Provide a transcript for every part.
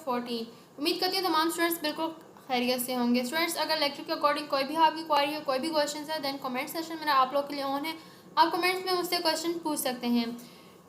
14। उम्मीद करती हूँ तमाम स्टूडेंट्स बिल्कुल खैरियत से होंगे। स्टूडेंट्स, अगर लेक्चर के अकॉर्डिंग कोई भी आपकी क्वारी हो, कोई भी क्वेश्चन है, देन कमेंट सेशन मेरा आप लोग के लिए ऑन है। आप कमेंट्स में मुझसे क्वेश्चन पूछ सकते हैं,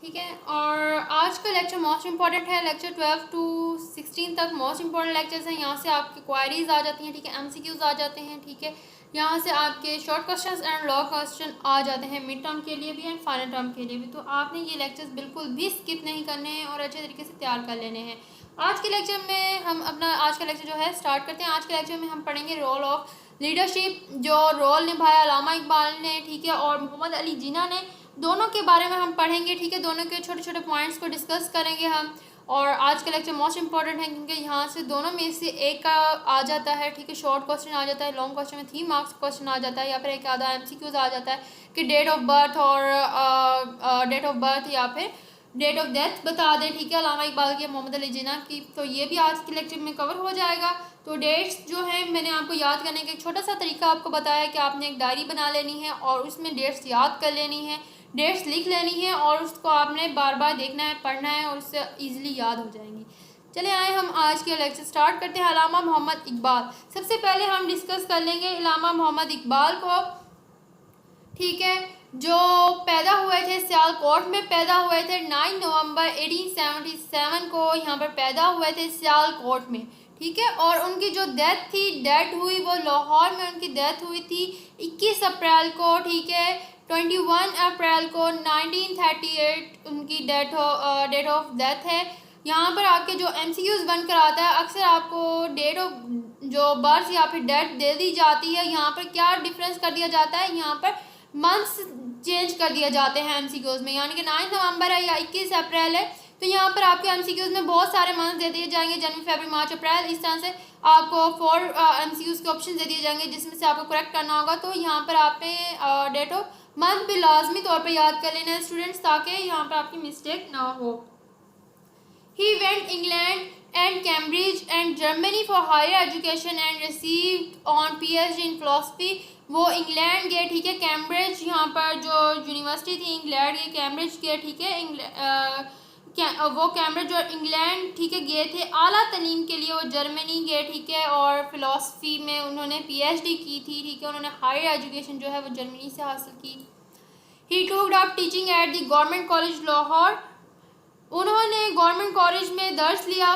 ठीक है। और आज का लेक्चर मोस्ट इंपॉर्टेंट है। लेक्चर 12 टू 16 तक मोस्ट इंपॉर्टेंट लेक्चर्स हैं। यहाँ से आपकी क्वारीज आ जाती हैं, ठीक है, MCQs आ जाते हैं, ठीक है। यहाँ से आपके short questions and long question आ जाते हैं, मिड टर्म के लिए भी एंड फाइनल टर्म के लिए भी। तो आपने ये लेक्चर्स बिल्कुल भी स्किप नहीं करने हैं और अच्छे तरीके से तैयार कर लेने हैं। आज के लेक्चर में हम अपना आज का लेक्चर जो है स्टार्ट करते हैं। आज के लेक्चर में हम पढ़ेंगे रोल ऑफ लीडरशिप, जो रोल निभाया अल्लामा इकबाल ने, ठीक है, और मोहम्मद अली जिन्ना ने, दोनों के बारे में हम पढ़ेंगे, ठीक है। दोनों के छोटे छोटे पॉइंट्स को डिस्कस करेंगे हम। और आज का लेक्चर मोस्ट इंपॉर्टेंट है क्योंकि यहाँ से दोनों में से एक का आ जाता है, ठीक है, शॉर्ट क्वेश्चन आ जाता है, लॉन्ग क्वेश्चन में 3 मार्क्स क्वेश्चन आ जाता है, या फिर एक आधा MCQs आ जाता है कि डेट ऑफ बर्थ और डेट ऑफ बर्थ या फिर डेट ऑफ डेथ बता दें, ठीक है, अल्लामा इकबाल की, मोहम्मद अली जिन्ना की। तो ये भी आज के लेक्चर में कवर हो जाएगा। तो डेट्स जो है मैंने आपको याद करने का एक छोटा सा तरीका आपको बताया कि आपने एक डायरी बना लेनी है और उसमें डेट्स याद कर लेनी है, डेट्स लिख लेनी है और उसको आपने बार बार देखना है, पढ़ना है और उससे ईजिली याद हो जाएंगी। चले आए हम आज के लेक्चर स्टार्ट करते हैं। अल्लामा मोहम्मद इकबाल, सबसे पहले हम डिस्कस कर लेंगे अल्लामा मोहम्मद इकबाल को, ठीक है, जो पैदा हुए थे सियालकोट में पैदा हुए थे। 9 नवंबर 1877 को यहाँ पर पैदा हुए थे सियालकोट में, ठीक है। और उनकी जो डेथ हुई वो लाहौर में उनकी डेथ हुई थी 21 अप्रैल को, ठीक है। 21 अप्रैल को 1938 उनकी डेट ऑफ डेथ है। यहाँ पर आपके जो MCQs बनकर आता है, अक्सर आपको डेट ऑफ जो बर्थ या फिर डेथ दे दी जाती है। यहाँ पर क्या डिफरेंस कर दिया जाता है, यहाँ पर मंथ्स चेंज कर दिए जाते हैं MCQs में, यानी कि 9 नवंबर है या 21 अप्रैल है तो यहाँ पर आपके MCQs में बहुत सारे मंथ्स दे दिए जाएंगे, जनवरी, फरवरी, मार्च, अप्रैल। इस तरह से आपको 4 MCQs के ऑप्शन दे दिए जाएंगे जिसमें से आपको करेक्ट करना होगा। तो यहाँ पर आपने डेट ऑफ मंथ भी लाजमी तौर पर याद कर लेना है स्टूडेंट्स, ताकि यहाँ पर आपकी मिस्टेक ना हो। He went England and Cambridge and Germany for higher education and received on PhD in philosophy। वो इंग्लैंड गए, ठीक है, कैम्ब्रिज, यहाँ पर जो यूनिवर्सिटी थी इंग्लैंड के, कैम्ब्रिज के, ठीक है, वो कैम्ब्रिज और इंग्लैंड, ठीक है, गए थे आला तालीम के लिए। वो जर्मनी गए, ठीक है, और फिलोसफी में उन्होंने PhD की थी, ठीक है। उन्होंने हायर एजुकेशन जो है वो जर्मनी से हासिल की। ही टूक up teaching at the government college Lahore. उन्होंने गवर्नमेंट कॉलेज में दर्स लिया,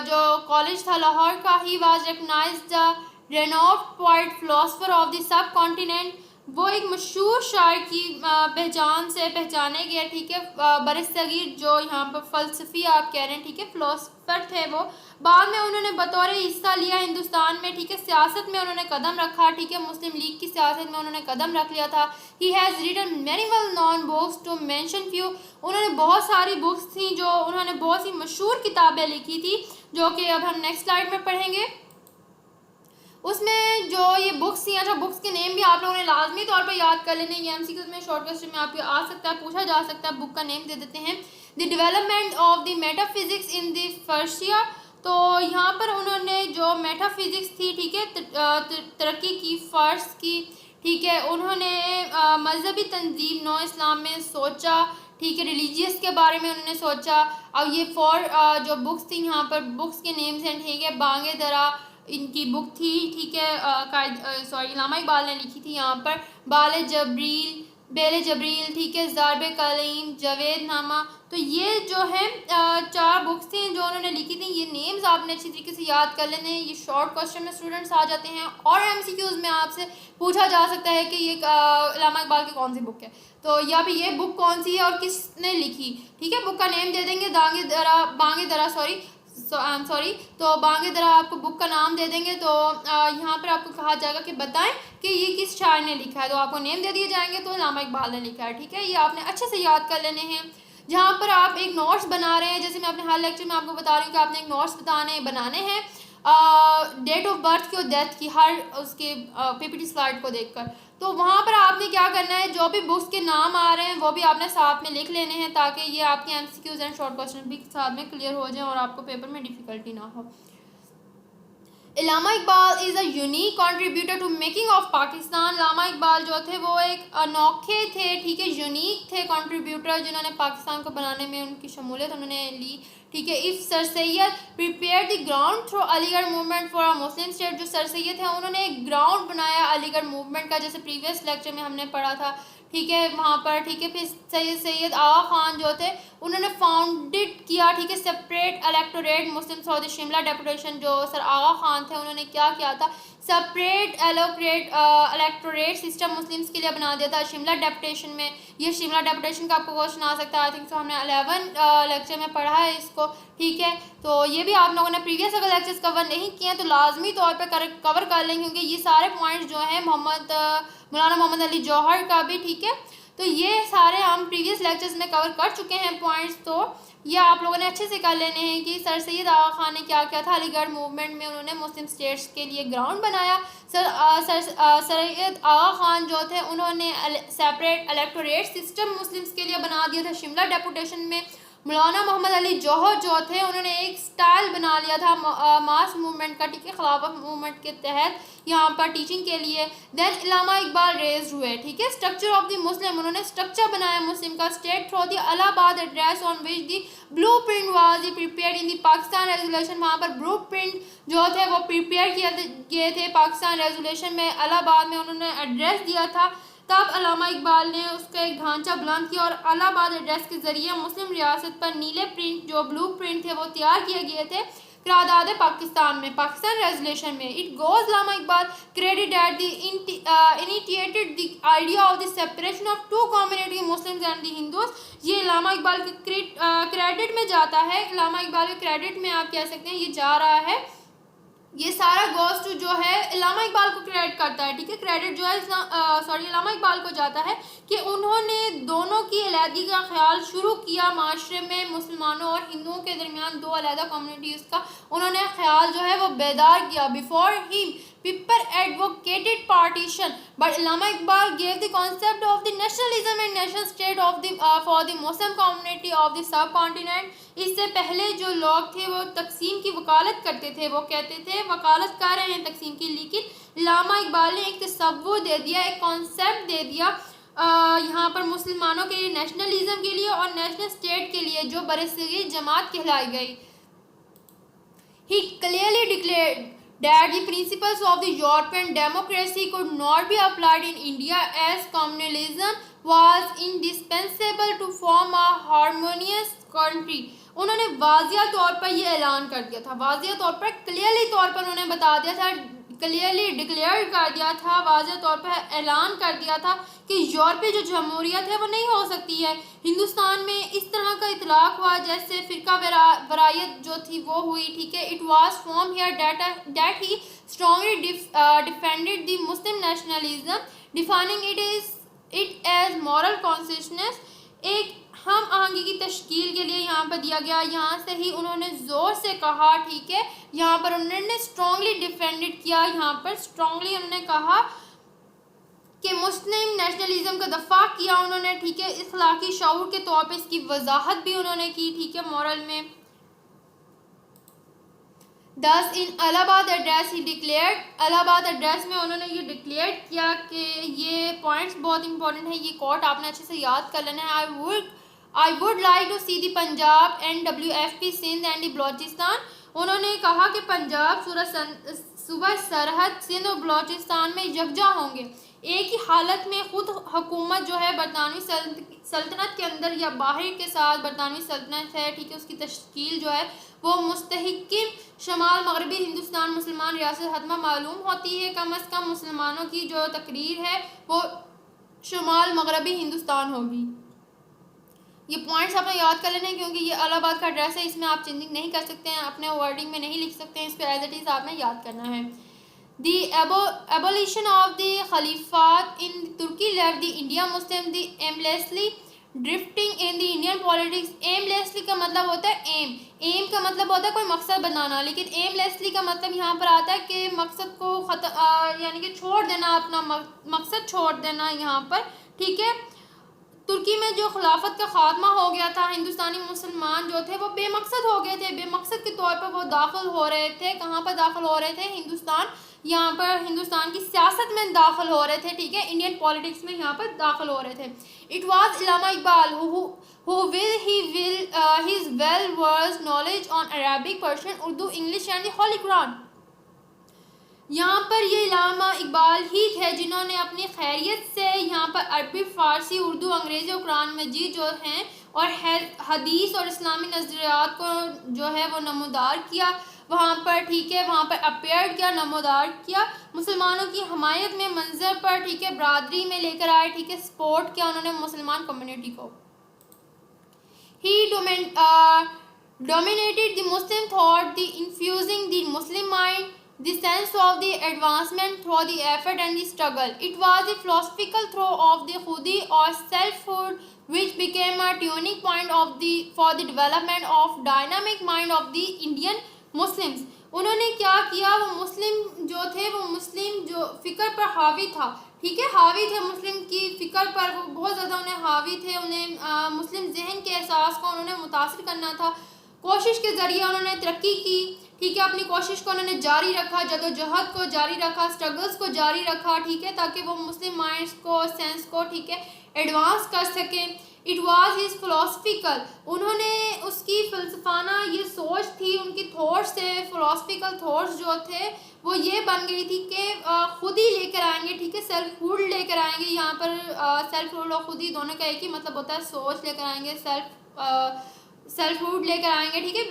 जो कॉलेज था लाहौर का। He was recognised the renowned poet philosopher of the subcontinent. वो एक मशहूर शायर की पहचान से पहचाने गए, ठीक है, बरसगीर, जो यहाँ पर फ़लसफ़ी आप कह रहे हैं, ठीक है, फिलोसफर थे वो। बाद में उन्होंने बतौर हिस्सा लिया हिंदुस्तान में, ठीक है, सियासत में उन्होंने कदम रखा, ठीक है, मुस्लिम लीग की सियासत में उन्होंने कदम रख लिया था। He has written many well known books to mention few. उन्होंने बहुत सारी बुक्स थी, जो उन्होंने बहुत सी मशहूर किताबें लिखी थी, जो कि अब हम नेक्स्ट स्लाइड में पढ़ेंगे। उसमें जो ये बुक्स थी, अच्छा, बुक्स के नेम भी आप लोगों ने लाजमी तौर पर याद कर लेने। ये MCQs में शॉर्ट क्वेश्चन में आपको आ सकता है, पूछा जा सकता है। बुक का नेम दे देते हैं, the development of the metaphysics in the Persia. तो यहाँ पर उन्होंने जो मेटाफिजिक्स थी, ठीक है, तरक्की की, फ़र्श की, ठीक है। उन्होंने मजहबी तंजीम नौ इस्लाम में सोचा, ठीक है, रिलीजियस के बारे में उन्होंने सोचा। अब ये 4 जो बुक्स थी, यहाँ पर बुक्स के नेम्स हैं, ठीक है। बांगे दरा इनकी बुक थी, ठीक है, अल्लामा इकबाल ने लिखी थी। यहाँ पर बेले जबरील, ठीक है, ज़ारबे कलीम, जवेद नामा। तो ये जो है 4 बुक्स थी जो उन्होंने लिखी थी। ये नेम्स आपने अच्छी तरीके से याद कर लेने हैं। ये शॉर्ट क्वेश्चन में स्टूडेंट्स आ जाते हैं और MCQs में आपसे पूछा जा सकता है कि ये अल्लामा इकबाल की कौन सी बुक है, तो या फिर ये बुक कौन सी है और किसने लिखी, ठीक है। बुक का नेम दे देंगे, तो बांगे दरा आपको बुक का नाम दे देंगे। तो यहाँ पर आपको कहा जाएगा कि बताएं कि ये किस शायर ने लिखा है, तो आपको नेम दे दिए जाएंगे, तो अल्लामा इकबाल ने लिखा है, ठीक है। ये आपने अच्छे से याद कर लेने हैं। जहाँ पर आप एक नोट्स बना रहे हैं, जैसे मैं अपने हर लेक्चर में आपको बता रही हूँ कि आपने एक नोट्स बनाने हैं डेट ऑफ बर्थ की और डेथ की, हर उसके PPT स्लाइड को देखकर। तो वहाँ पर आपने क्या करना है, जो भी बुक्स के नाम आ रहे हैं वो भी आपने साथ में लिख लेने हैं, ताकि ये आपके MCQs एंड शॉर्ट क्वेश्चन भी साथ में क्लियर हो जाए और आपको पेपर में डिफ़िकल्टी ना हो। Allama Iqbal is a unique contributor to making of Pakistan. Allama Iqbal जो थे वो एक अनोखे थे, ठीक है, यूनिक थे कंट्रीब्यूटर, जिन्होंने पाकिस्तान को बनाने में उनकी शमूलियत उन्होंने ली, ठीक है। If sir Syed prepare the ground through Aligarh movement for a Muslim state, जो सर सैयद है उन्होंने एक ग्राउंड बनाया अलीगढ़ मूवमेंट का, जैसे प्रीवियस लेक्चर में हमने पढ़ा था, ठीक है, वहाँ पर, ठीक है। फिर सैयद आगा खान जो थे उन्होंने फाउंडेड किया, ठीक है, सेपरेट इलेक्टोरेट मुस्लिम सऊदी शिमला डेपुटेशन, जो सर आगा खान थे उन्होंने क्या किया था, सेपरेट इलेक्टोरेट सिस्टम मुस्लिम्स के लिए बना दिया था शिमला डेपुटेशन में। ये शिमला डेपुटेशन का आपको क्वेश्चन आ सकता है, आई थिंक सो हमने 11 लेक्चर में पढ़ा है इसको, ठीक है। तो ये भी आप लोगों ने प्रीवियस अगर लेक्चर्स कवर नहीं किए हैं तो लाजमी तौर पर कवर कर लेंगे, क्योंकि ये सारे पॉइंट्स जो हैं मौलाना मोहम्मद अली जौहर का भी, ठीक है, तो ये सारे हम प्रीवियस लेक्चर्स में कवर कर चुके हैं पॉइंट्स। तो ये आप लोगों ने अच्छे से कर लेने हैं कि सर सैयद आगा खान ने क्या किया था अलीगढ़ मूवमेंट में, उन्होंने मुस्लिम स्टेट्स के लिए ग्राउंड बनाया। सैयद आगा खान जो थे उन्होंने सेपरेट इलेक्टोरेट सिस्टम मुस्लिम्स के लिए बना दिया था शिमला डेपुटेशन में। मौलाना मोहम्मद अली जौहर जो थे उन्होंने एक स्टाइल बना लिया था मास मूवमेंट का, ठीक है, खिलाफत मूवमेंट के तहत यहाँ पर टीचिंग के लिए। देन इल्लामा इकबाल रेज हुए, ठीक है, स्ट्रक्चर ऑफ द मुस्लिम, उन्होंने स्ट्रक्चर बनाया मुस्लिम का, state through the Allahabad address on which the blue print was prepared in the Pakistan resolution, वहाँ पर ब्लू प्रिंट जो थे वो प्रिपेयर किए थे पाकिस्तान रेजोल्यूशन में, इलाहाबाद में उन्होंने एड्रेस दिया था। तब अल्लामा इकबाल ने उसका एक ढांचा बुलंद किया और इलाहाबाद एड्रेस के जरिए मुस्लिम रियासत पर नीले प्रिंट जो ब्लू प्रिंट थे वो तैयार किए गए थे करारदाद पाकिस्तान में, पाकिस्तान रेजोल्यूशन में। It goes Allama Iqbal credit at the initiated the idea of the separation of two community Muslims and the Hindus, ये अल्लामा इकबाल के क्रेडिट में जाता है, अल्लामा इकबाल के क्रेडिट में आप कह सकते हैं ये जा रहा है, ये सारा गोस्ट जो है अल्लामा इकबाल को क्रेडिट करता है, ठीक है, क्रेडिट जो है अल्लामा इकबाल को जाता है कि उन्होंने दोनों की अलहदगी का ख्याल शुरू किया, माशरे में मुसलमानों और हिंदुओं के दरमियान दो अलहदा कम्युनिटीज़ का उन्होंने ख्याल जो है वो बेदार किया। Before him people advocated partition but Allama Iqbal gave the concept of the nationalism and national state of the for the Muslim community of the सब कॉन्टिनेंट। इससे पहले जो लोग थे वो तकसीम की वकालत करते थे, वो कहते थे वकालत कर रहे हैं तकसीम की, लेकिन अल्लामा इकबाल ने एक तसव्वुर दे दिया, एक कॉन्सेप्ट दे दिया यहाँ पर मुसलमानों के लिए, नेशनलिज्म के लिए और नेशनल स्टेट के लिए, जो बरसगीर जमात कहलाई गई। He clearly declared that the principles of the European democracy could not be applied in India as communalism was indispensable to form a harmonious country। उन्होंने वाजिया तौर पर ये ऐलान कर दिया था, वाजिया तौर पर क्लियरली तौर पर उन्होंने बता दिया था, क्लियरली डिक्लेयर कर दिया था, वाजिया तौर पर ऐलान कर दिया था कि यूरोपीय जो जमहूरियत है वो नहीं हो सकती है हिंदुस्तान में। इस तरह का इतलाक हुआ जैसे फ़िरका वरायत जो थी वो हुई, ठीक है। It was from here that he strongly defended the Muslim nationalism defining it as moral consciousness. एक हम आहंगी की तश्कील के लिए यहाँ पर दिया गया, यहाँ से ही उन्होंने ज़ोर से कहा, ठीक है, यहाँ पर उन्होंने स्ट्रांगली डिफेंडेड किया, यहाँ पर स्ट्रांगली उन्होंने कहा कि मुस्लिम नेशनलिज्म का दफा किया उन्होंने, ठीक है, इखलाकी शऊर के तौर पे इसकी वजाहत भी उन्होंने की, ठीक है, मॉरल में। Thus in Allahabad address he declared, Allahabad address में उन्होंने ये डिक्लेयर किया कि ये पॉइंट्स बहुत इंपॉर्टेंट है, ये कोट आपने अच्छे से याद कर लेना है। I would like to see the Punjab NWFP Sindh and the Balochistan. उन्होंने कहा कि पंजाब सूबा सरहद सिंध और बलोचिस्तान में यकजा होंगे, एक ही हालत में खुद हुकूमत जो है बरतानवी सल्तनत के अंदर या बाहर के साथ बरतानवी सल्तनत है, ठीक है, उसकी तश्कील जो है वो मुस्तहिक्किन शमाल मगरबी हिंदुस्तान मुसलमान रियासत हतमा मालूम होती है। कम अज़ कम मुसलमानों की जो तकरीर है वो शमाल मगरबी हिंदुस्तान होगी। ये पॉइंट्स आपने याद कर लेने हैं क्योंकि ये इलाहाबाद का एड्रेस है, इसमें आप चेंजिंग नहीं कर सकते हैं, अपने वर्डिंग में नहीं लिख सकते हैं, इस पर एज इट इज़ आपने याद करना है। The abolition of the Khalifat in Turkey left the India Muslim the aimlessly drifting in the Indian politics। aimlessly का मतलब होता है aim का मतलब होता है कोई मकसद बनाना, लेकिन aimlessly का मतलब यहाँ पर आता है कि मकसद को यानी कि छोड़ देना, अपना मकसद छोड़ देना यहाँ पर, ठीक है। तुर्की में जो खिलाफत का खात्मा हो गया था, हिंदुस्तानी मुसलमान जो थे वो बेमकसद हो गए थे, बेमकसद के तौर पर वो दाखिल हो रहे थे, कहाँ पर दाखिल हो रहे थे, हिंदुस्तान यहाँ पर हिंदुस्तान की सियासत में दाखिल हो रहे थे, ठीक है, इंडियन पॉलिटिक्स में यहाँ पर दाखिल हो रहे थे। It was Allama Iqbal who his well versed knowledge on Arabic, Persian, Urdu, English and the Holy Quran। यहाँ पर ये अल्लामा इकबाल ही थे जिन्होंने अपनी खैरियत से यहाँ पर अरबी, फ़ारसी, उर्दू, अंग्रेज़ी और कुरान मजीद जो हैं और हदीस और इस्लामी नज़रियात को जो है वो नमोदार किया वहाँ पर, ठीक है, वहाँ पर अपेयर किया, नमोदार किया, मुसलमानों की हमायत में मंजर पर, ठीक है, बरादरी में लेकर आए, ठीक है, सपोर्ट किया उन्होंने मुसलमान कम्युनिटी को। He dominated the Muslim thought, the infusing the Muslim mind, the sense of the advancement through the effort and the struggle. It was the philosophical throw of the khudi or selfhood which became a tuning point for the development of dynamic mind of the Indian Muslims। उन्होंने क्या किया, वो मुस्लिम जो थे वो मुस्लिम जो फ़िक्र पर हावी था, ठीक है, हावी थे मुस्लिम की फ़िक्र पर, वो बहुत ज़्यादा उन्हें हावी थे, उन्हें मुस्लिम जहन के एहसास को उन्होंने मुतासिर करना था। कोशिश के ज़रिए उन्होंने तरक्की की, ठीक है, अपनी कोशिश को उन्होंने जारी रखा, जदोजहद को जारी रखा, स्ट्रगल्स को जारी रखा, ठीक है, ताकि वो मुस्लिम माइंड्स को, सेंस को, ठीक है, एडवांस कर सकें। इट वाज हिज फिलोसफिकल, उन्होंने उसकी फ़लसफ़ाना ये सोच थी, उनकी थॉट्स से, फिलोसफिकल थॉट्स जो थे वो ये बन गई थी कि खुद ही लेकर आएंगे, ठीक है, सेल्फ रूल लेकर आएंगे। यहाँ पर सेल्फ रूल और खुद ही दोनों का एक ही मतलब होता है, सोच लेकर आएंगे, सेल्फ रूल लेकर आएंगे, ठीक है।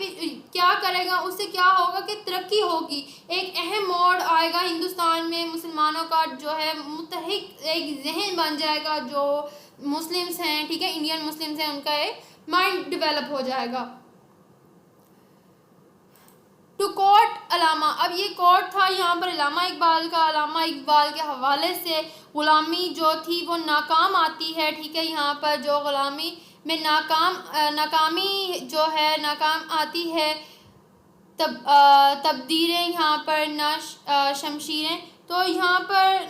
क्या करेगा, उससे क्या होगा कि तरक्की होगी, एक अहम मोड़ आएगा हिंदुस्तान में, मुसलमानों का जो है मुत्तहिद एक जहन बन जाएगा, जो मुस्लिम्स हैं, ठीक है, इंडियन मुस्लिम्स हैं, उनका एक माइंड डेवलप हो जाएगा। टू कोट अलामा, अब ये कोट था यहाँ पर अलामा इकबाल का। अलामा इकबाल के हवाले से ग़ुलामी जो थी वो नाकाम आती है, ठीक है, यहाँ पर जो ग़ुलामी में नाकामी जो है नाकाम आती है, तब्दीरें यहाँ पर न शमशीरें, तो यहाँ पर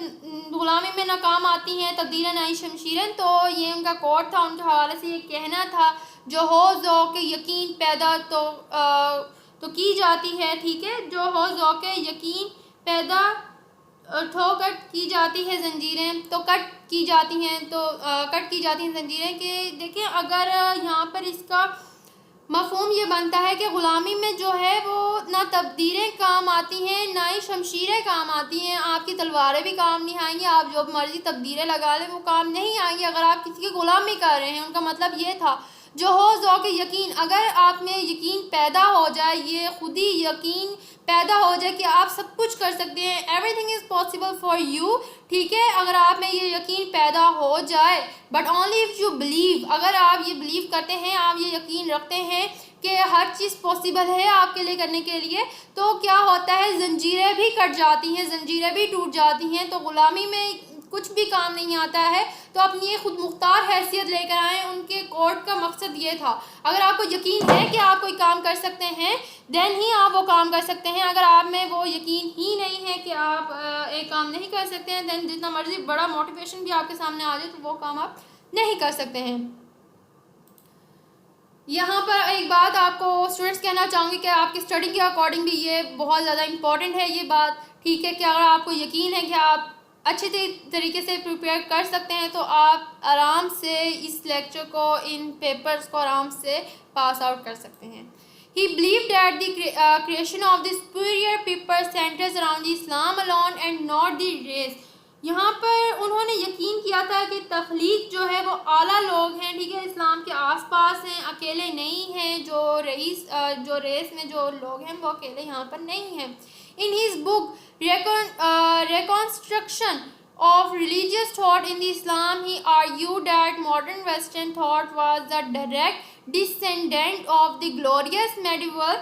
ग़ुलामी में नाकाम आती हैं, तब्दीलें नई शमशीरें, तो ये उनका कोट था। उनके हवाले से ये कहना था, जो हो ज़ौक़ यकीन पैदा तो की जाती है, ठीक है, जो हो ज़ौक़ यकीन पैदा ठोकर की जाती है ज़ंजीरें, तो कट की जाती हैं, तो कट की जाती हैं ज़ंजीरें। कि देखिए, अगर यहाँ पर इसका मफ़हूम ये बनता है कि ग़ुलामी में जो है वो ना तब्दीलें काम आती हैं, ना ही शमशीरें काम आती हैं, आपकी तलवारें भी काम नहीं आएंगी, आप जो मर्ज़ी तब्दीलें लगा लें वो काम नहीं आएंगी अगर आप किसी की ग़ुलामी कर रहे हैं। उनका मतलब ये था, जो हो ज़ौक़ यकीन, अगर आप में यकीन पैदा हो जाए, ये खुद ही यकीन पैदा हो जाए कि आप सब कुछ कर सकते हैं, everything is possible for you, ठीक है, अगर आप में ये यकीन पैदा हो जाए, but only if you believe, अगर आप ये बिलीव करते हैं, आप ये यकीन रखते हैं कि हर चीज़ पॉसिबल है आपके लिए करने के लिए, तो क्या होता है, ज़ंजीरें भी कट जाती हैं, ज़ंजीरें भी टूट जाती हैं। तो ग़ुलामी में कुछ भी काम नहीं आता है, तो अपनी ये खुद मुख्तार हैसियत लेकर आएँ। उनके कोर्ट का मकसद ये था, अगर आपको यकीन है कि आप कोई काम कर सकते हैं, देन ही आप वो काम कर सकते हैं। अगर आप में वो यकीन ही नहीं है कि आप एक काम नहीं कर सकते हैं, देन जितना मर्जी बड़ा मोटिवेशन भी आपके सामने आ जाए तो वो काम आप नहीं कर सकते हैं। यहाँ पर एक बात आपको स्टूडेंट्स कहना चाहूँगी कि आपकी स्टडी के अकॉर्डिंग भी ये बहुत ज़्यादा इम्पॉर्टेंट है ये बात, ठीक है, कि अगर आपको यकीन है कि आप अच्छे तरीके से प्रिपेयर कर सकते हैं, तो आप आराम से इस लेक्चर को, इन पेपर्स को आराम से पास आउट कर सकते हैं। He believed that the creation of the superior people centers around the Islam alone and not the race। यहाँ पर उन्होंने यकीन किया था कि तख्लीक जो है वो आला लोग हैं, ठीक है, इस्लाम के आसपास हैं, अकेले नहीं हैं, जो रेस में जो लोग हैं वो अकेले यहाँ पर नहीं हैं। In his book Reconstruction of Religious Thought in the Islam, he argued that modern Western thought was the direct descendant of the glorious medieval।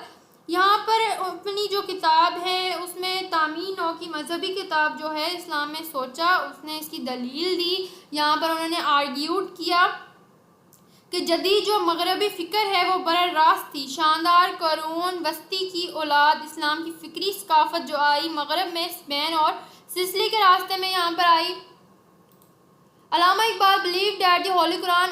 यहाँ पर अपनी जो किताब है उसमें तामीन नौ की मजहबी किताब जो है इस्लाम में सोचा, उसने इसकी दलील दी। यहाँ पर उन्होंने आर्ग्यूड किया कि जदीद जो मगरबी फ़िक्र है वो बर रास्त थी, शानदार करून वस्ती की औलाद, इस्लाम की फ़िक्री सकाफ़त जो आई मगरब में स्पेन और सिसिली के रास्ते में यहाँ पर आई। Allama Iqbal believed that the Holy Quran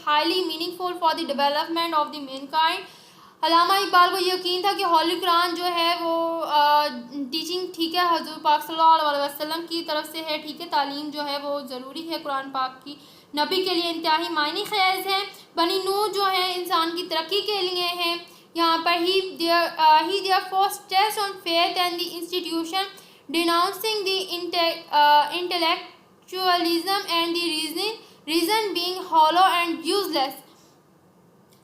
highly meaningful for the development of the mankind। अल्लामा इकबाल को यकीन था कि होली कुरान जो है वो टीचिंग, ठीक है, हजूर पाक सल्लल्लाहु अलैहि वसल्लम की तरफ से है, ठीक है, तालीम जो है वो ज़रूरी है कुरान पाक की, नबी के लिए इंतहाई मायने ख़ैज़ है, बनी नूह जो है इंसान की तरक्की के लिए है। यहाँ पर he there first test on faith and the institution denouncing the intellectualism and the reason being hollow and useless.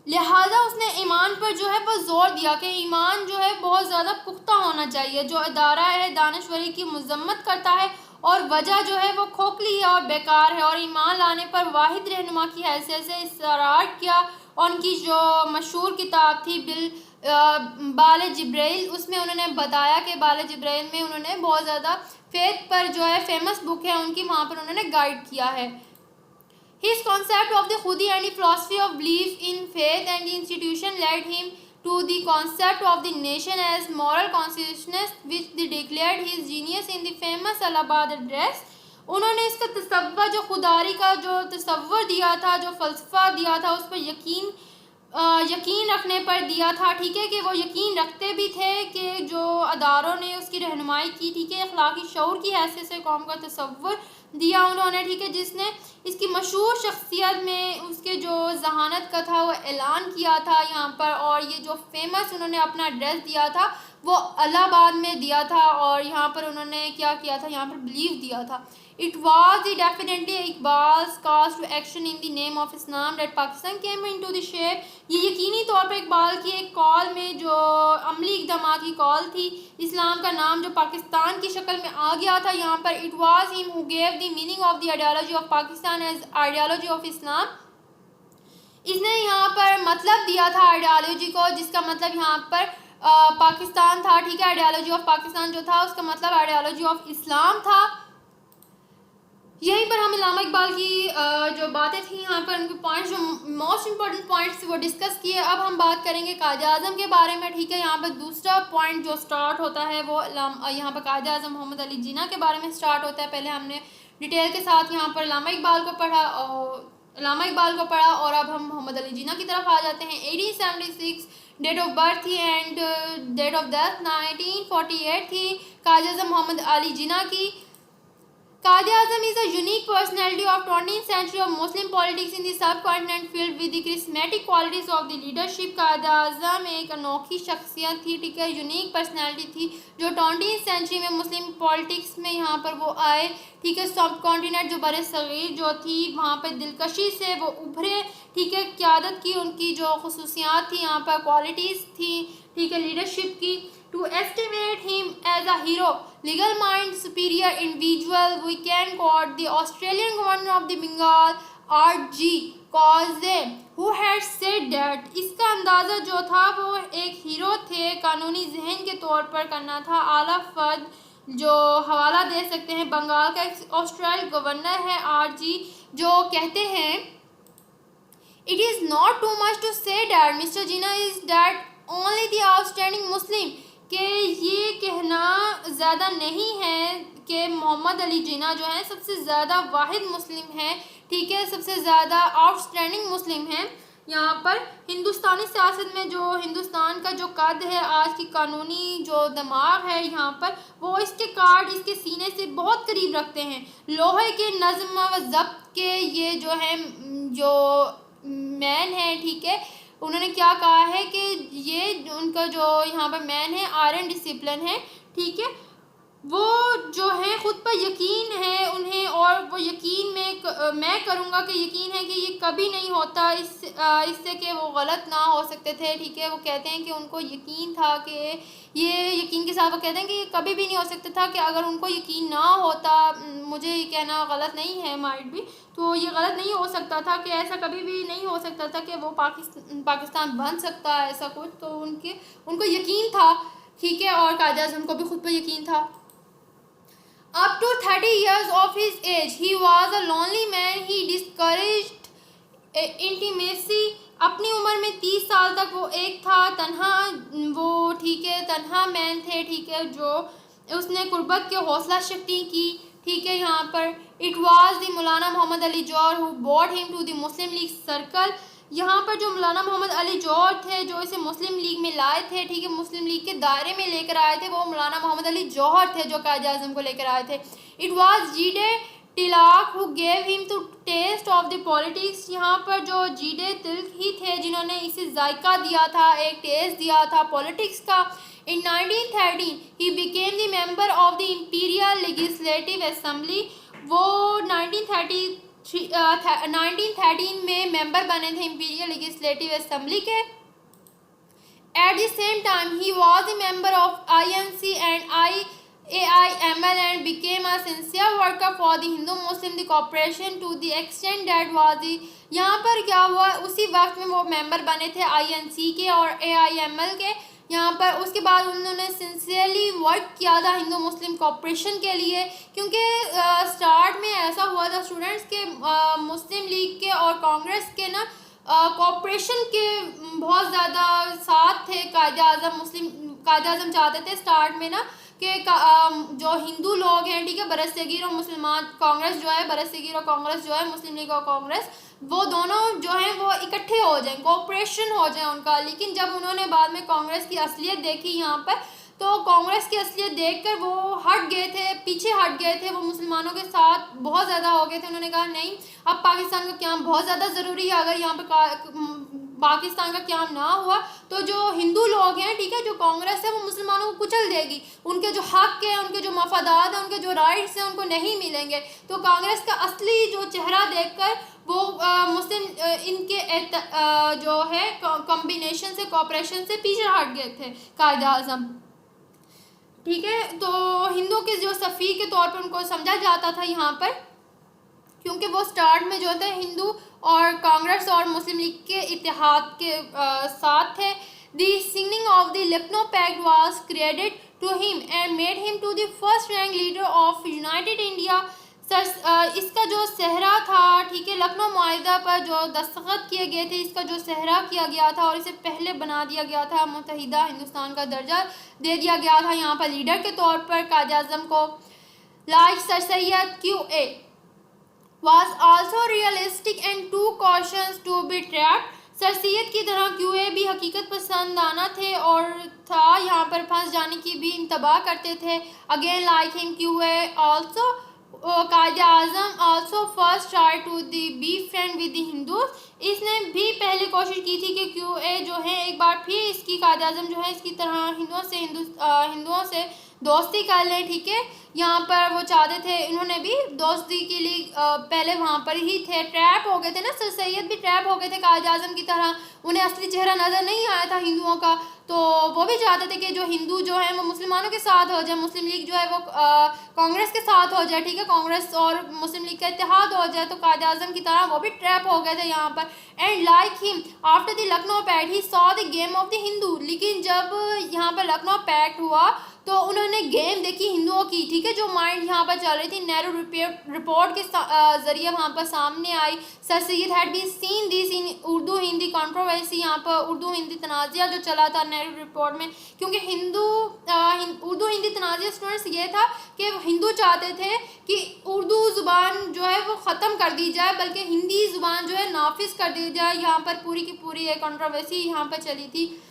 लिहाजा उसने ईमान पर जो है वो ज़ोर दिया कि ईमान जो है बहुत ज़्यादा पुख्ता होना चाहिए। जो अदारा है दानश्वरी की मजम्मत करता है और वजह जो है वो खोखली है और बेकार है, और ईमान लाने पर वाहिद रहनुमा की हैसियत से इसरार किया। और उनकी जो मशहूर किताब थी बाल जिब्राइल, उसमें उन्होंने बताया कि बाल जिब्राइल में उन्होंने बहुत ज़्यादा फेथ पर जो है फेमस बुक है उनकी, वहाँ पर उन्होंने गाइड किया है। His concept of the Khudi and the philosophy of belief in faith and the institution led him to the concept of the nation as moral consciousness, which they declared his genius in the famous Allahabad address। उन्होंने इसका तसव्वुर, जो खुदारी का जो तसव्वुर दिया था, जो फ़लसफ़ा दिया था, उस पर यकीन रखने पर दिया था, ठीक है, कि वो यकीन रखते भी थे कि जो अदारों ने उसकी रहनुमाई की, ठीक है, अखलाकी शऊर की हैसियत से कौम का तसव्वुर दिया उन्होंने, ठीक है, जिसने इसकी मशहूर शख्सियत में उसके जो जहानत का था वो ऐलान किया था यहाँ पर। और ये जो फेमस उन्होंने अपना एड्रेस दिया था वो इलाहाबाद में दिया था, और यहाँ पर उन्होंने क्या किया था, यहाँ पर बिलीव दिया था। It was definitely Iqbal's calls to action in the name of Islam that Pakistan came into the shape. ये यकीनी तौर पर इकबाल की एक कॉल में जो अमली इक़दाम की कॉल थी, इस्लाम का नाम जो पाकिस्तान की शक्ल में आ गया था यहाँ पर। It was him who gave the meaning of the ideology of Pakistan as ideology of Islam. इसने यहाँ पर मतलब दिया था आइडियोलॉजी को, जिसका मतलब यहाँ पर पाकिस्तान था, ठीक है, आइडियोलॉजी ऑफ पाकिस्तान जो था उसका मतलब आइडियोलॉजी ऑफ इस्लाम था। यहीं पर हम अल्लामा इकबाल की जो बातें थी यहाँ पर उनके पॉइंट्स, जो मोस्ट इंपॉर्टेंट पॉइंट्स वो डिस्कस किए। अब हम बात करेंगे कायद आज़म के बारे में, ठीक है। यहाँ पर दूसरा पॉइंट जो स्टार्ट होता है वो यहाँ पर कायद आज़म मोहम्मद अली जिन्ना के बारे में स्टार्ट होता है। पहले हमने डिटेल के साथ यहाँ पर अल्लामा इकबाल को पढ़ा और अब हम मोहम्मद अली जिन्ना की तरफ आ जाते हैं। 1876 डेट ऑफ बर्थ थी एंड डेट ऑफ डेथ 1948 थी कायद आज़म मोहम्मद अली जिन्ना की। Qaid Azam is a unique personality of 20th century of Muslim politics in the subcontinent, filled with the charismatic qualities of the leadership। Qaid Azam एक अनोखी शख्सियत थी, ठीक है, unique personality थी जो 20th सेंचुरी में मुस्लिम पॉलिटिक्स में यहाँ पर वो आए, ठीक है। सब कॉन्टिनेंट जो बड़े सग़ीर जो थी वहाँ पर दिलकशी से वो उभरे, ठीक है। क़यादत की उनकी जो खसूसियात थी यहाँ पर क्वालिटीज़ थी, ठीक है, लीडरशिप की। To estimate him as a hero, legal mind, superior individual, we can quote the Australian governor of the Bengal, R.G. Coase, who had said that इसका अंदाज़ा जो था वो एक हीरो थे, कानूनी जहन के तौर पर करना था। आला फद जो हवाला दे सकते हैं, बंगाल का ऑस्ट्रेलियन गवर्नर है R.G. जो कहते हैं It is not too much to say that Mr. Jinnah is that only the outstanding Muslim, कि ये कहना ज़्यादा नहीं है कि मोहम्मद अली जिन्ना जो है सबसे ज़्यादा वाहिद मुस्लिम है, ठीक है, सबसे ज़्यादा आउटस्टैंडिंग मुस्लिम है। यहाँ पर हिंदुस्तानी सियासत में जो हिंदुस्तान का जो कद है, आज की कानूनी जो दिमाग है यहाँ पर, वो इसके कार्ड इसके सीने से बहुत करीब रखते हैं। लोहे के नज़्म व ज़ब्त के ये जो है जो मैन है, ठीक है, उन्होंने क्या कहा है कि ये उनका जो यहाँ पर मैन है आयरन डिसिप्लिन है, ठीक है, वो जो है ख़ुद पर यकीन है उन्हें, और वो यकीन में मैं करूँगा कि यकीन है कि ये कभी नहीं होता इससे कि वो गलत ना हो सकते थे, ठीक है। वो कहते हैं कि उनको यकीन था कि ये यकीन के साथ वो कहते हैं कि ये कभी भी नहीं हो सकता था, कि अगर उनको यकीन ना होता, मुझे ये कहना गलत नहीं है माइट भी, तो ये गलत नहीं हो सकता था कि ऐसा कभी भी नहीं हो सकता था कि वो पाकिस्तान बन सकता है ऐसा कुछ, तो उनको यकीन था, ठीक है, और कायद आज़म को भी खुद पर यकीन था। Up to 30 years of his age, he was a lonely man. He discouraged intimacy। अपनी उम्र में 30 साल तक वो एक था तन्हा, वो ठीक है तन्हा मैन थे, ठीक है, जो उसने कुर्बत के हौसला शक्ति की, ठीक है। यहाँ पर it was the Maulana Mohammad Ali Johar who brought him to the Muslim League circle। यहाँ पर जो मौलाना मोहम्मद अली जौहर थे जो इसे मुस्लिम लीग में लाए थे, ठीक है, मुस्लिम लीग के दायरे में लेकर आए थे, वो मौलाना मोहम्मद अली जौहर थे जो कायद आज़म को लेकर आए थे। इट वाज जीडे Tilak who gave him to test of the politics. यहाँ पर जो जीडे तिलक ही थे जिन्होंने इसे जायका दिया था, एक टेस्ट दिया था पॉलिटिक्स का। इन 1913 he became the member of the imperial legislative assembly. वो 1913 में मेंबर बने थे इंपीरियल लेजिस्लेटिव असेंबली के। At the same time he was a member of INC and AIML and became a sincere worker for the Hindu Muslim the cooperation to the extent that was the। यहाँ पर क्या हुआ, उसी वक्त में वो member बने थे INC के और AIML के। यहाँ पर उसके बाद उन्होंने सिंसियरली वर्क किया था हिंदू मुस्लिम कॉपरेशन के लिए, क्योंकि स्टार्ट में ऐसा हुआ था स्टूडेंट्स के मुस्लिम लीग के और कांग्रेस के ना कॉपरेशन के बहुत ज़्यादा साथ थे। कायद आज़म चाहते थे स्टार्ट में ना कि जो हिंदू लोग हैं, ठीक है, बरसगीर और मुसलमान कांग्रेस जो है, बरसगीर और कांग्रेस जो है, मुस्लिम लीग और कांग्रेस, वो दोनों जो हैं वो इकट्ठे हो जाएं, कोऑपरेशन हो जाए उनका। लेकिन जब उन्होंने बाद में कांग्रेस की असलियत देखी यहाँ पर, तो कांग्रेस की असलियत देखकर वो हट गए थे, पीछे हट गए थे, वो मुसलमानों के साथ बहुत ज़्यादा हो गए थे। उन्होंने कहा नहीं, अब पाकिस्तान का क़याम बहुत ज़्यादा ज़रूरी है। अगर यहाँ पर पाकिस्तान का क़याम ना हुआ तो जो हिंदू लोग हैं, ठीक है, जो कांग्रेस है, वो मुसलमानों को कुचल देगी। उनके जो हक है, उनके जो मफादात हैं, उनके जो राइट्स हैं, उनको नहीं मिलेंगे। तो कांग्रेस का असली जो चेहरा देखकर वो मुस्लिम इनके जो है कॉम्बिनेशन से, कॉपरेशन से पीछे हट गए थे कायद आज़म, ठीक है। तो हिंदू के जो सफ़ी के तौर पर उनको समझा जाता था यहाँ पर, क्योंकि वो स्टार्ट में जो थे हिंदू और कांग्रेस और मुस्लिम लीग के इत्तेहाद के साथ थे। The signing of the Lucknow pact was credit to him and made him to the first rank leader of united India. इसका जो सहरा था, ठीक है, लखनऊ मुआहिदा पर जो दस्तखत किए गए थे, इसका जो सहरा किया गया था और इसे पहले बना दिया गया था, मुत्तहिदा हिंदुस्तान का दर्जा दे दिया गया था यहाँ पर लीडर के तौर पर कायद आज़म को। Like sir Syed QA was also realistic and too cautious to be trapped। Sir Syed की तरह QA भी हकीकत पसंदाना थे और था यहाँ पर फंस जाने की भी इंतबाह करते थे। Again like him QA also Quaid Azam also first tried to be friend with the Hindus। इसने भी पहले कोशिश की थी कि QA जो है एक बार फिर इसकी कायद आज़म जो है इसकी तरह हिंदुओं से दोस्ती कर लें, ठीक है। यहाँ पर वो चाहते थे, इन्होंने भी दोस्ती के लिए पहले वहाँ पर ही थे, ट्रैप हो गए थे ना, सर सैयद भी ट्रैप हो गए थे कायद आज़म की तरह। उन्हें असली चेहरा नज़र नहीं आया था हिंदुओं का, तो वो भी चाहते थे कि जो हिंदू जो है वो मुसलमानों के साथ हो जाए, मुस्लिम लीग जो है वो कांग्रेस के साथ हो जाए, ठीक है, कांग्रेस और मुस्लिम लीग का इत्तेहाद हो जाए। तो कायद आज़म की तरह वो भी ट्रैप हो गए थे यहाँ पर। And like him after the Lucknow pact he saw the game of the Hindu. लेकिन जब यहाँ पर लखनऊ पैक्ट हुआ तो उन्होंने गेम देखी हिंदुओं की, ठीक है, जो माइंड यहाँ पर चल रही थी, नेहरू रिपोर्ट के ज़रिए वहाँ पर सामने आई। Sir Syed had been seen this in Urdu Hindi controversy. यहाँ पर उर्दू हिंदी तनाज़ा जो चला था नेहरू रिपोर्ट में, क्योंकि उर्दू हिंदी तनाज़ा स्टूडेंट्स ये था कि हिंदू चाहते थे कि उर्दू ज़ुबान जो है वो ख़त्म कर दी जाए, बल्कि हिंदी ज़ुबान जो है नाफिज कर दी जाए। यहाँ पर पूरी की पूरी एक कंट्रोवर्सी यहाँ पर चली थी।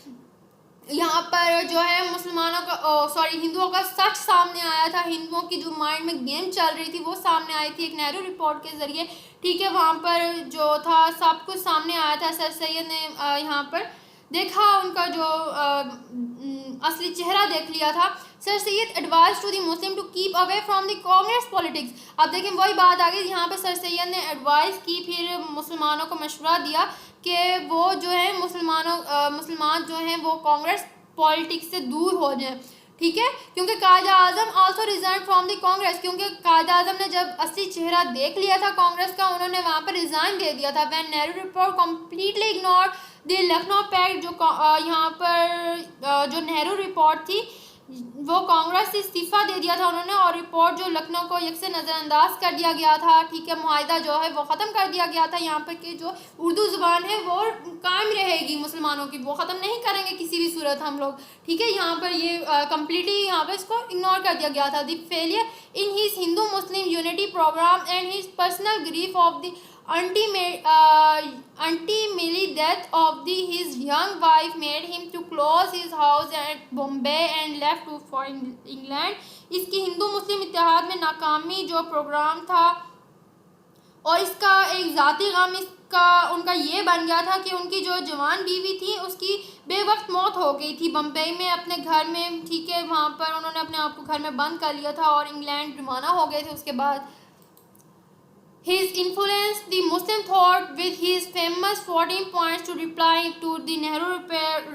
यहाँ पर जो है मुसलमानों का हिंदुओं का सच सामने आया था, हिंदुओं की जो माइंड में गेम चल रही थी वो सामने आई थी एक नेहरू रिपोर्ट के ज़रिए, ठीक है। वहाँ पर जो था सब कुछ सामने आया था। सर सैयद ने यहाँ पर देखा, उनका जो असली चेहरा देख लिया था। Sir Syed advise to the Muslim to keep away from the Congress politics. अब देखें वही बात आ गई, यहाँ पर सर सैयद ने एडवाइस की, फिर मुसलमानों को मशवरा दिया कि वो जो है मुसलमान जो हैं वो कांग्रेस पॉलिटिक्स से दूर हो जाएं, ठीक है, क्योंकि Quaid Azam also resign from the Congress. क्योंकि कायद आज़म ने जब असली चेहरा देख लिया था कांग्रेस का, उन्होंने वहाँ पर रिज़ाइन दे दिया था। When Nehru report completely ignore the Lucknow pact, जो यहाँ पर जो नेहरू रिपोर्ट थी वो कांग्रेस से इस्तीफ़ा दे दिया था उन्होंने, और रिपोर्ट जो लखनऊ को यकसे नज़रअंदाज कर दिया गया था, ठीक है, मुआहिदा जो है वो ख़त्म कर दिया गया था। यहाँ पर कि जो उर्दू ज़ुबान है वो कायम रहेगी मुसलमानों की, वो ख़त्म नहीं करेंगे किसी भी सूरत हम लोग, ठीक है। यहाँ पर ये कम्प्लीटली यहाँ पर इसको इग्नोर कर दिया गया था। The failure in his Hindu Muslim unity programme and his personal grief of the ultimately death of his young wife made him to close his house at Bombay and left for England. इसकी हिंदू मुस्लिम इत्तेहाद में नाकामी जो programme था और इसका एक ज़ाती गम इसका उनका ये बन गया था कि उनकी जो जवान बीवी थी उसकी बेवक्त मौत हो गई थी बम्बई में अपने घर में, ठीक है। वहाँ पर उन्होंने अपने आप को घर में बंद कर लिया था और इंग्लैंड रवाना हो गए थे उसके बाद। His influenced the Muslim thought with his famous 14 points to reply to the Nehru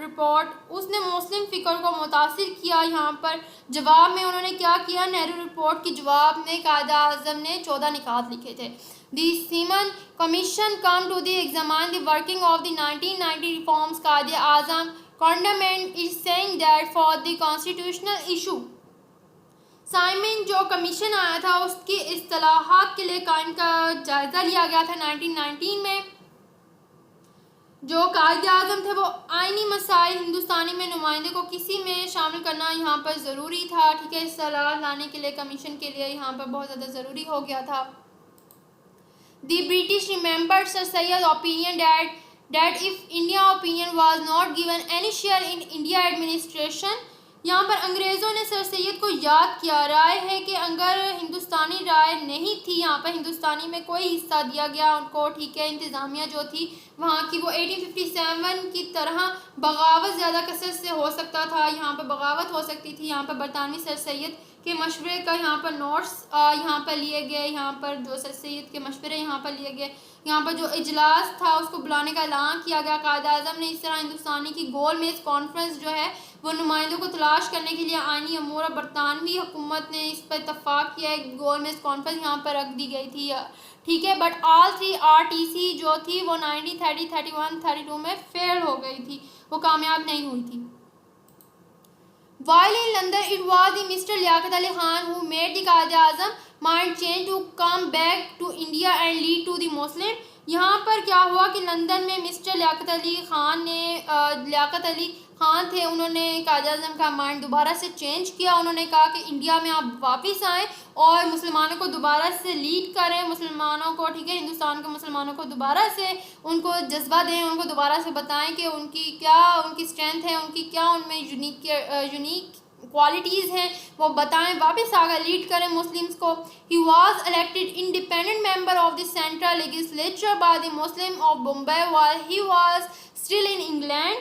report. उसने मुस्लिम फ़िक्र को मुतासिर किया। यहाँ पर जवाब में उन्होंने क्या किया, नेहरू रिपोर्ट के जवाब में कायद-ए-आज़म ने 14 निकात लिखे थे। The Simon Commission come to the examine the working of the 1990 reforms. Quaid-e-Azam condemned it saying that for the constitutional issue Simon जो कमीशन आया था उसकी इस्तिलाहात के लिए कायम का जायज़ा लिया गया था 1919 में। जो कायद-ए-आज़म थे वो आइनी मसाइल हिंदुस्तानी में नुमाइंदे को किसी में शामिल करना यहाँ पर ज़रूरी था, ठीक है। इस्तिलाह लाने के लिए कमीशन के लिए यहाँ पर बहुत ज़्यादा ज़रूरी हो गया था। The British remembered Sir Sayyid's opinion that if India opinion was not given any share in India administration, यहाँ पर अंग्रेज़ों ने सर सैयद को याद किया, राय है कि अगर हिंदुस्तानी राय नहीं थी यहाँ पर हिंदुस्तानी में कोई हिस्सा दिया गया उनको, ठीक है। इंतज़ामिया जो थी वहाँ की वो 1857 की तरह बगावत ज़्यादा कसरत से हो सकता था, यहाँ पर बगावत हो सकती थी। यहाँ पर बरतानवी सर सैयद के मशवरे का यहाँ पर नोट्स यहाँ पर लिए गए, यहाँ पर जो सर सैयद के मशवरे यहाँ पर लिए गए। यहाँ पर जो इजलास था उसको बुलाने का ऐलान किया गया। कायद-ए-आज़म ने इस तरह हिंदुस्तानी की गोल मेज़ कॉन्फ्रेंस जो है वो नुमाइंदों को तलाश करने के लिए आइनी अमूर और बरतानवी हुकूमत ने इस पर इत्तफाक किया। एक गोल मेज़ कॉन्फ्रेंस यहाँ पर रख दी गई थी, ठीक है। बट ऑल 3 RTC जो थी वो 1930, 31, 32 में फेल हो गई थी, वो कामयाब नहीं हुई थी। While in London, it was the Mr. Liaquat Ali Khan who made the Qaid-e-Azam mind change to come back to India and lead to the Muslim. यहाँ पर क्या हुआ कि लंदन में मिस्टर लियाकत अली ख़ान ने लियाकत अली ख़ान थे, उन्होंने कायद-ए-आज़म का माइंड दोबारा से चेंज किया। उन्होंने कहा कि इंडिया में आप वापस आएँ और मुसलमानों को दोबारा से लीड करें, मुसलमानों को, ठीक है, हिंदुस्तान के मुसलमानों को दोबारा से उनको जज्बा दें, उनको दोबारा से बताएं कि उनकी क्या उनकी स्ट्रेंथ है, उनकी क्या उनमें यूनिक क्वालिटीज़ हैं, वो बताएं, वापस आकर लीड करें मुस्लिम्स को। He was elected independent member of the central legislature by the Muslim of Bombay while he was still in England.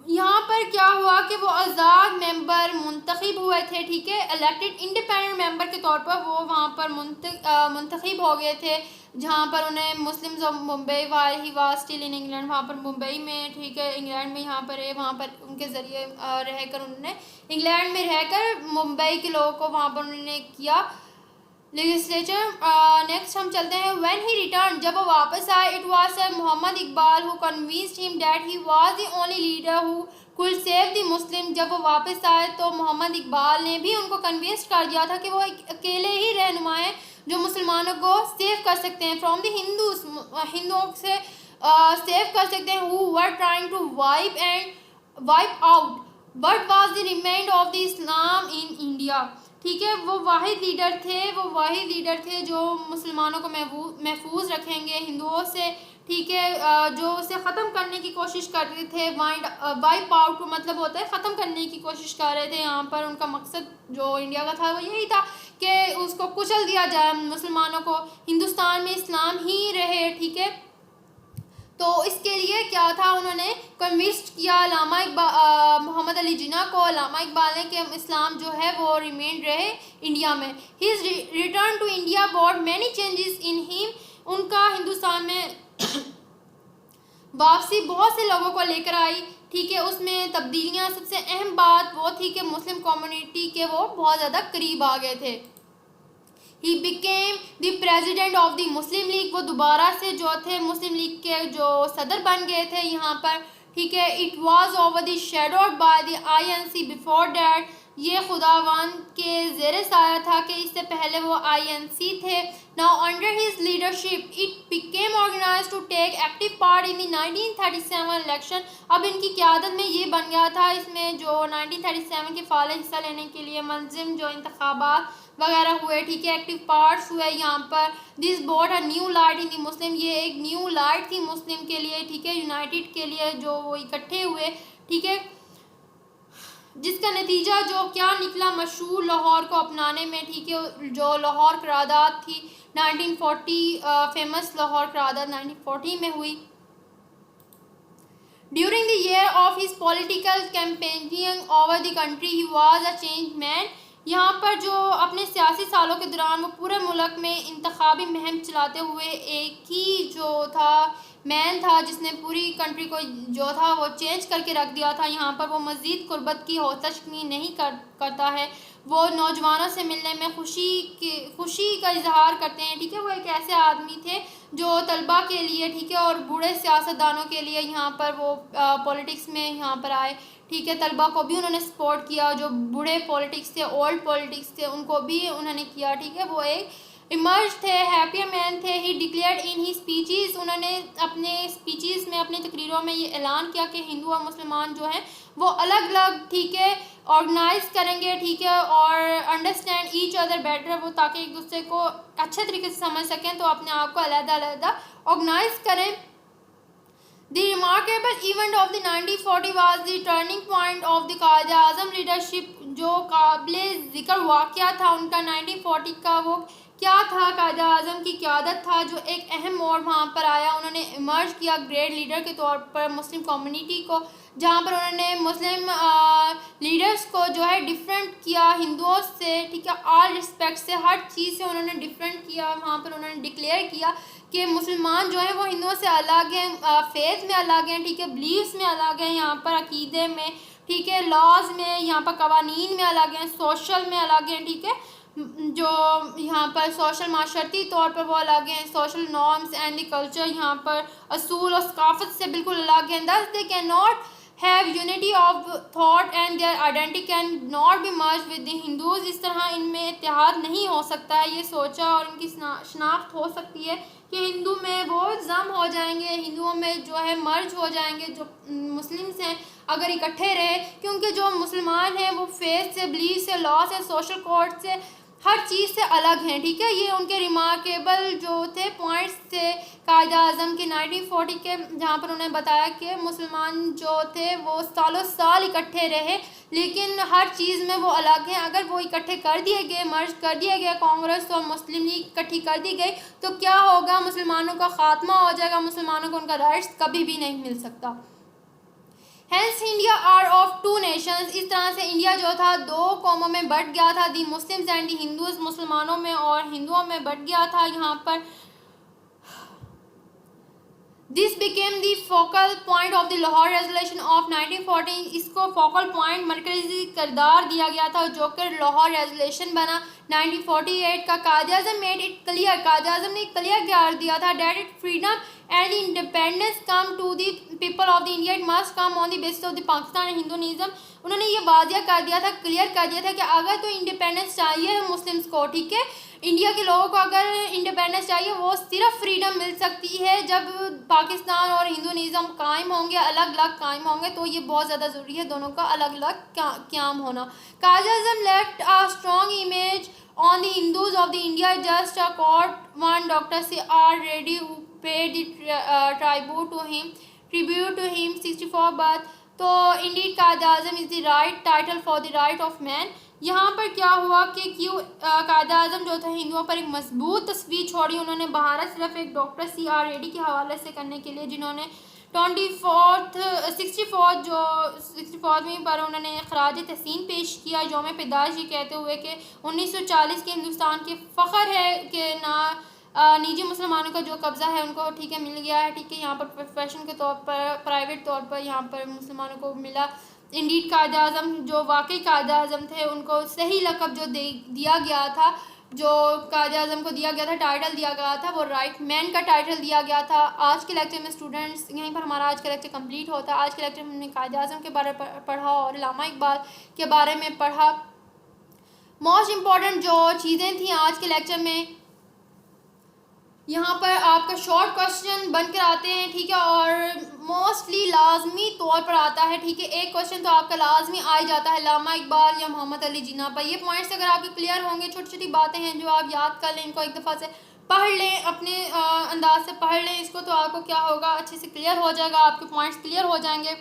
यहाँ पर क्या हुआ कि वो आज़ाद मेंबर मुंतखब हुए थे, ठीक है। इलेक्टेड इंडिपेंडेंट मेंबर के तौर पर वो वहाँ पर मुंतखब हो गए थे, जहाँ पर उन्हें Muslims of Mumbai why he was still in England, वहाँ पर मुंबई में, ठीक है, इंग्लैंड में यहाँ पर है, वहाँ पर उनके ज़रिए रहकर उन्होंने इंग्लैंड में रहकर मुंबई के लोगों को वहाँ पर उन्होंने किया लेजिस्लेचर। नेक्स्ट हम चलते हैं। व्हेन ही रिटर्न, जब वो वापस आए, it was sir Mohammad Iqbal who convinced him that he was the only leader who could save the Muslim. जब वो वापस आए तो मोहम्मद इकबाल ने भी उनको कन्विंस कर दिया था कि वो अकेले ही रहनुमा हैं जो मुसलमानों को सेव कर सकते हैं फ्रॉम द हिंदुओं से सेव कर सकते हैं who were trying to wipe out what was the remnant of the Islam in India, ठीक है। वो वाहिद लीडर थे जो मुसलमानों को महफूज रखेंगे हिंदुओं से, ठीक है, जो उसे ख़त्म करने की कोशिश कर रहे थे। वाइप आउट का मतलब होता है ख़त्म करने की कोशिश कर रहे थे। यहाँ पर उनका मकसद जो इंडिया का था वो यही था कि उसको कुचल दिया जाए, मुसलमानों को, हिंदुस्तान में इस्लाम ही रहे, ठीक है। तो इसके लिए क्या था, उन्होंने कन्विंस किया मोहम्मद अली जिन्ना को, अल्लामा इकबाल ने, कि इस्लाम जो है वो रिमेन रहे इंडिया में। His return to India bought many changes in him, उनका हिंदुस्तान में वापसी बहुत से लोगों को लेकर आई, ठीक है। उसमें तब्दीलियाँ, सबसे अहम बात वो थी कि मुस्लिम कम्युनिटी के वो बहुत ज़्यादा करीब आ गए थे। He became the president of the Muslim league, वो दोबारा से जो थे मुस्लिम लीग के जो सदर बन गए थे यहाँ पर, ठीक है। It was over the shadowed by the INC before that, ये खुदावंद के ज़ेर साया था कि इससे पहले वो INC थे। Now under his leadership it became organised to take active part in the 1937 election. अब इनकी क़यादत में ये बन गया था, इसमें जो 1937 के फाल हिस्सा लेने के लिए मंजिम जो इंतखाबात वगैरह हुए, ठीक है, एक्टिव पार्ट्स हुए यहाँ पर। This brought a new light in the Muslim, ये एक न्यू लाइट थी मुस्लिम के लिए, ठीक है, यूनाइटेड के लिए जो वो इकट्ठे हुए, ठीक है, जिसका नतीजा जो क्या निकला मशहूर लाहौर को अपनाने में, ठीक है, जो लाहौर करारदाद थी 1940, फेमस लाहौर करारदाद 1940 में हुई। During the year of his political campaigning over the country he was a change man. यहाँ पर जो अपने सियासी सालों के दौरान वो पूरे मुल्क में इंतखाबी मुहिम चलाते हुए एक ही जो था मैन था जिसने पूरी कंट्री को जो था वो चेंज करके रख दिया था। यहाँ पर वो मज़ीद कुर्बत की होतशनी नहीं करता है, वो नौजवानों से मिलने में खुशी का इजहार करते हैं, ठीक है। वो एक ऐसे आदमी थे जो तलबा के लिए, ठीक है, और बूढ़े सियासतदानों के लिए यहाँ पर वो पॉलिटिक्स में यहाँ पर आए, ठीक है। तलबा को भी उन्होंने सपोर्ट किया, जो बूढ़े पॉलिटिक्स थे, ओल्ड पॉलिटिक्स थे, उनको भी उन्होंने किया, ठीक है। वो एक इमर्ज थे, हैप्पियर मैन थे। ही डिक्लेयर्ड इन ही स्पीचेस, उन्होंने अपने स्पीचेस में, अपनी तकरीरों में ये ऐलान किया कि हिंदू और मुसलमान जो हैं वो अलग अलग, ठीक है, ऑर्गेनाइज करेंगे, ठीक है, और अंडरस्टैंड ईच अदर बेटर, वो ताकि एक दूसरे को अच्छे तरीके से समझ सकें, तो अपने आप को अलग-अलग ऑर्गेनाइज करें। The remarkable event of the 1940 was the turning point of the Quaid Azam leadership. जो काबिले ज़िक्र वाक़या था उनका 1940 का, वो क्या था, क़ायद आज़म की क़यादत था जो एक अहम मोड़ वहाँ पर आया। उन्होंने इमर्ज किया ग्रेट लीडर के तौर पर मुस्लिम कम्युनिटी को, जहाँ पर उन्होंने मुस्लिम लीडर्स को जो है डिफरेंट किया हिंदुओं से, ठीक है, ऑल रिस्पेक्ट से, हर चीज़ से उन्होंने डिफरेंट किया। वहाँ पर उन्होंने डिक्लेयर किया कि मुसलमान जो है वो हिंदुओं से अलग हैं, फेथ में अलग हैं, ठीक है, बिलीव्स में अलग हैं, यहाँ पर अकीदे में, ठीक है, लॉज में, यहाँ पर कवानीन में अलग हैं, सोशल में अलग हैं, ठीक है, जो यहाँ पर सोशल माशरती तौर पर वो अलग हैं, social norms and the culture यहाँ पर असूल और सकाफत से बिल्कुल अलग हैं। दस they can not have unity of thought and their identity can not be merge with the Hindus. इस तरह इनमें इत्तेहाद नहीं हो सकता है, ये सोचा और इनकी शनाख्त हो सकती है कि हिंदू में वो जम हो जाएंगे, हिंदुओं में जो है मर्ज हो जाएंगे जो मुस्लिम्स हैं अगर इकट्ठे रहे, क्योंकि जो मुसलमान हैं वो फेथ से, बिलीफ से, लॉ से, सोशल कोड से, हर चीज़ से अलग हैं, ठीक है। ये उनके रिमार्केबल जो थे पॉइंट्स थे क़ायद आज़म के 1940 के, जहाँ पर उन्होंने बताया कि मुसलमान जो थे वो सालों साल इकट्ठे रहे, लेकिन हर चीज़ में वो अलग हैं। अगर वो इकट्ठे कर दिए गए, मर्ज कर दिया गया, कांग्रेस और मुस्लिम लीग इकट्ठी कर दी गई, तो क्या होगा, मुसलमानों का ख़ात्मा हो जाएगा, मुसलमानों को उनका राइट्स कभी भी नहीं मिल सकता। Hence India are of two nations. इस तरह से इंडिया जो था दो कौमों में बट गया था, दी मुस्लिम्स एंड दी हिंदूज़, मुसलमानों में और हिंदुओं में बट गया था। यहाँ पर this became the focal point of the Lahore resolution of 1914। इसको फोकल पॉइंट, मरकजी किरदार दिया गया था जो कि लाहौर रेजोल्यूशन बना 1948 का। Quaid Azam made it clear, Quaid Azam ने क्लियर कर दिया था that it freedom and independence come to the people of the India, it must come on the basis of the Pakistan Hinduism. उन्होंने ये वादिया कर दिया था, क्लियर कर दिया था कि अगर तो इंडिपेंडेंस चाहिए मुस्लिम्स को, ठीक है, इंडिया के लोगों को अगर इंडिपेंडेंस चाहिए, वो सिर्फ फ्रीडम मिल सकती है जब पाकिस्तान और हिंदुनिज़म कायम होंगे, अलग अलग कायम होंगे। तो ये बहुत ज़्यादा ज़रूरी है दोनों का अलग अलग क्याम होना। Quaid Azam left a strong image on the Hindus of the India, just a court one Dr. C.R. Reddy who paid the tribute to him 64 birth। तो indeed Quaid Azam is the right title for the right of man। यहाँ पर क्या हुआ कि क्यों क़ायद आज़म जो थे हिंदुओं पर एक मजबूत तस्वीर छोड़ी उन्होंने भारत सिर्फ एक डॉक्टर C.R. रेड्डी के हवाले से करने के लिए, जिन्होंने 64वीं पर उन्होंने खराज तहसीन पेश किया यौम पैदाइश, ये कहते हुए कि 1940 के हिंदुस्तान के फ़ख्र है कि ना निजी मुसलमानों का जो कब्ज़ा है उनको, ठीक है, मिल गया है, ठीक है, यहाँ पर प्रोफेशन के तौर पर, प्राइवेट तौर पर यहाँ पर मुसलमानों को मिला। इंडीड क़ायद आज़म जो वाकई क़ायद आज़म थे उनको सही लक़ब जो दिया गया था, जो क़ायद आज़म को दिया गया था, टाइटल दिया गया था, वो राइट मैन का टाइटल दिया गया था। आज के लेक्चर में स्टूडेंट्स, यहीं पर हमारा आज का लेक्चर कंप्लीट होता है। आज के लेक्चर में हमने क़ायद आज़म के बारे में पढ़ा और अल्लामा इकबाल के बारे में पढ़ा। मोस्ट इम्पॉर्टेंट जो चीज़ें थी आज के लेक्चर में, यहाँ पर आपका शॉर्ट क्वेश्चन बनकर आते हैं, ठीक है, और मोस्टली लाजमी तौर पर आता है, ठीक है। एक क्वेश्चन तो आपका लाजमी आ ही जाता है, अल्लामा इकबाल या मोहम्मद अली जिन्ना पर। ये पॉइंट्स अगर आपके क्लियर होंगे, छोटी छोटी बातें हैं जो आप याद कर लें, इनको एक दफ़ा से पढ़ लें, अपने अंदाज से पढ़ लें इसको, तो आपको क्या होगा, अच्छे से क्लियर हो जाएगा, आपके पॉइंट्स क्लियर हो जाएंगे।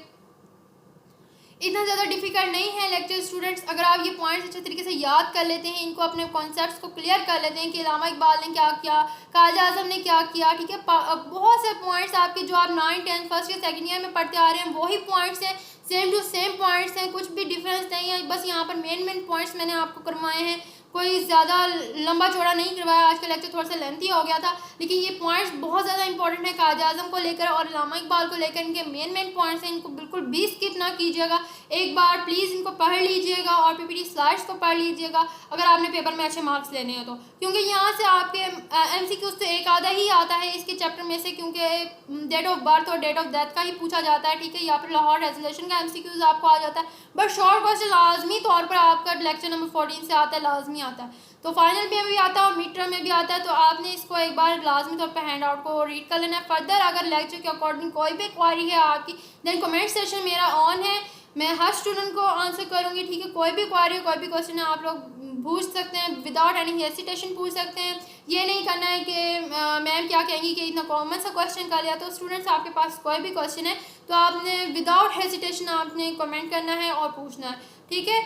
इतना ज़्यादा डिफिकल्ट नहीं है लेक्चर स्टूडेंट्स। अगर आप ये पॉइंट्स अच्छे तरीके से याद कर लेते हैं, इनको अपने कॉन्सेप्ट्स को क्लियर कर लेते हैं कि अल्लामा इकबाल ने क्या किया, कायद आज़म ने क्या किया, ठीक है। बहुत से पॉइंट्स आपके जो आप 9, 10 फर्स्ट ईयर सेकंड ईयर में पढ़ते आ रहे हैं वही पॉइंट्स हैं, सेम टू सेम पॉइंट्स हैं, कुछ भी डिफरेंस नहीं है। बस यहाँ पर मेन पॉइंट्स मैंने आपको करवाए हैं, कोई ज़्यादा लंबा चौड़ा नहीं करवाया। आज का लेक्चर थोड़ा सा लेंथी हो गया था, लेकिन ये पॉइंट्स बहुत ज़्यादा इंपॉर्टेंट है कायद आज़म को लेकर और अल्लामा इकबाल को लेकर। इनके मेन पॉइंट्स हैं, इनको बिल्कुल भी स्किप ना कीजिएगा। एक बार प्लीज़ इनको पढ़ लीजिएगा और पीपीटी स्लाइड्स को पढ़ लीजिएगा अगर आपने पेपर में अच्छे मार्क्स लेने हैं तो, क्योंकि यहाँ से आपके MCQs तो एक आधा ही आता है इसके चैप्टर में से, क्योंकि डेट ऑफ बर्थ और डेट ऑफ डेथ का ही पूछा जाता है, ठीक है, या फिर लाहौर रेजोल्यूशन का MCQs आपको आ जाता है। बट शॉर्ट क्वेश्चन लाजमी तौर पर आपका लेक्चर नंबर 14 से आता है, लाजमी आता है, तो फाइनल में भी आता है और मिड टर्म में भी आता है। तो आपने इसको एक बार लाजमी तौर पर हैंड आउट को रीड कर लेना है। फर्दर अगर लेक्चर के अकॉर्डिंग कोई भी क्वारी है आपकी, देन कमेंट सेशन मेरा ऑन है, मैं हर स्टूडेंट को आंसर करूँगी, ठीक है। कोई भी क्वारी कोई भी क्वेश्चन है आप लोग पूछ सकते हैं, विदाउट एनी हेसिटेशन पूछ सकते हैं। ये नहीं करना है कि मैम क्या कहेंगी कि इतना कॉमन सा क्वेश्चन कर लिया। तो स्टूडेंट्स आपके पास कोई भी क्वेश्चन है तो आपने विदाउट हेसिटेशन आपने कमेंट करना है और पूछना है, ठीक है।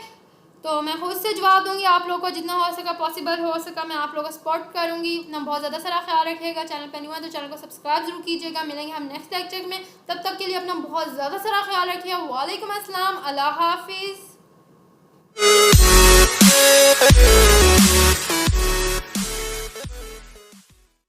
तो मैं खुद से जवाब दूंगी, आप लोगों को जितना हो सका, पॉसिबल हो सका मैं आप लोगों को सपोर्ट करूंगी। अपना बहुत ज़्यादा सारा ख्याल रखिएगा। चैनल पर न्यू है तो चैनल को सब्सक्राइब जरूर कीजिएगा। मिलेंगे हम नेक्स्ट लेक्चर में, तब तक के लिए अपना बहुत ज़्यादा सारा ख्याल रखिएगा। वालेकुम अस्सलाम, अल्लाह हाफिज़।